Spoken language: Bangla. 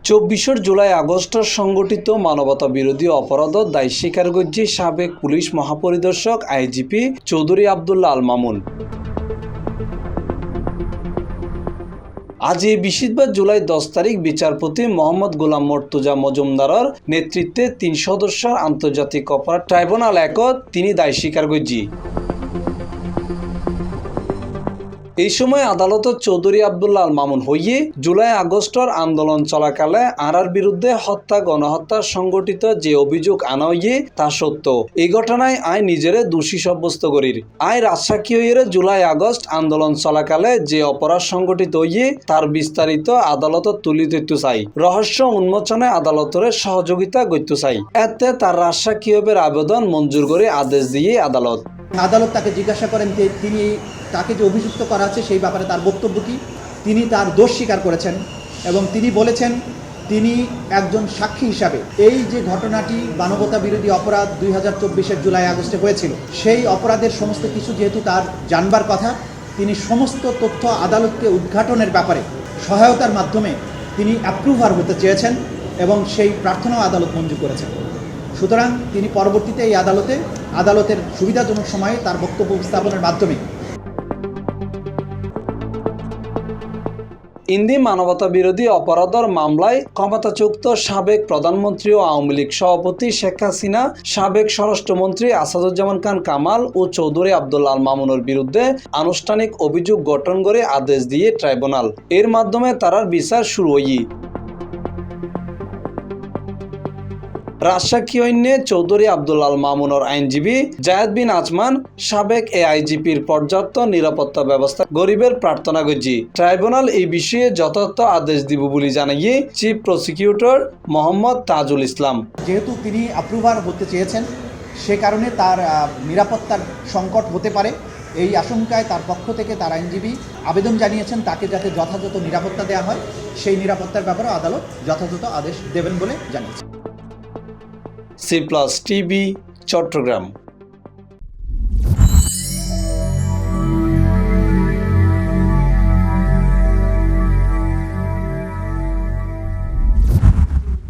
চব্বিশের জুলাই আগস্ট সংগঠিত মানবতা বিরোধী অপরাধত দায় স্বীকার করছে সাবেক পুলিশ মহাপরিদর্শক আইজিপি চৌধুরী আবদুল্লাহ আল মামুন। আজ ২০ জুলাই 10 তারিখ বিচারপতি মোহাম্মদ গোলাম মর্তুজা মজুমদারের নেতৃত্বে ৩ সদস্যের আন্তর্জাতিক অপরাধ ট্রাইব্যুনাল একত তিনি দায় স্বীকার করছি। এই সময় আদালতত চৌধুরী আবদুল্লাহ আল মামুন হইয়ে জুলাই আগস্টর আন্দোলন চলাকালে আরার বিরুদ্ধে হত্যা গণহত্যা সংগঠিত যে অভিযোগ আনা হইয়ে তা সত্য। এই ঘটনায় আয় নিজেরে দোষী সাব্যস্ত করির। আয় রাজসাক্ষী হইয়ে জুলাই আগস্ট আন্দোলন চলাকালে যে অপরাধ সংগঠিত হইয়ে তার বিস্তারিত আদালতত তুলি ধরতে চাই। রহস্য উন্মোচনে আদালতের সহযোগিতা করতে চাই। এতে তার রাজসাক্ষী হবের আবেদন মঞ্জুর করে আদেশ দিয়ে আদালত তাকে জিজ্ঞাসা করেন যে তিনি তাকে যে অভিযুক্ত করা আছে সেই ব্যাপারে তার বক্তব্য কি। তিনি তার দোষ স্বীকার করেছেন এবং তিনি বলেছেন তিনি একজন সাক্ষী হিসাবে এই যে ঘটনাটি মানবতা বিরোধী অপরাধ 2024-এর জুলাই আগস্টে হয়েছিল সেই অপরাধের সমস্ত কিছু যেহেতু তার জানবার কথা, তিনি সমস্ত তথ্য আদালতকে উদ্ঘাটনের ব্যাপারে সহায়তার মাধ্যমে তিনি অ্যাপ্রুভার হতে চেয়েছেন এবং সেই প্রার্থনাও আদালত মঞ্জুর করেছেন। সুতরাং তিনি পরবর্তীতে এই আদালতের সুবিধাজনক সময়ে তার বক্তব্য উপস্থাপনের মাধ্যমে ইন্দি মানবতা বিরোধী অপরাধের মামলায় ক্ষমতাচ্যুত সাবেক প্রধানমন্ত্রী ও আওয়ামী লীগ সভাপতি শেখ হাসিনা, সাবেক স্বরাষ্ট্রমন্ত্রী আসাদুজ্জামান খান কামাল ও চৌধুরী আবদুল্লাহ আল মামুনের বিরুদ্ধে আনুষ্ঠানিক অভিযোগ গঠন করে আদেশ দিয়ে ট্রাইব্যুনাল এর মাধ্যমে তারার বিচার শুরু হই। রাজসাক্ষী হইনে চৌধুরী আবদুল্লাহ আল মামুনের আইনজীবী জায়েদ বিন আজমান সাবেক এআইজিপির পর্যাপ্ত নিরাপত্তা ব্যবস্থা গরিবের প্রার্থনা করছি। ট্রাইব্যুনাল এই বিষয়ে যথার্থ আদেশ দিব বলে জানিয়ে চিফ প্রসিকিউটর মোহাম্মদ তাজুল ইসলাম। যেহেতু তিনি অ্যাপ্রুভার হতে চেয়েছেন সে কারণে তার নিরাপত্তার সংকট হতে পারে এই আশঙ্কায় তার পক্ষ থেকে তার আইনজীবী আবেদন জানিয়েছেন তাকে যাতে যথাযথ নিরাপত্তা দেওয়া হয়, সেই নিরাপত্তার ব্যাপারে আদালত যথাযথ আদেশ দেবেন বলে জানিয়েছে। C+ TV Chittagong.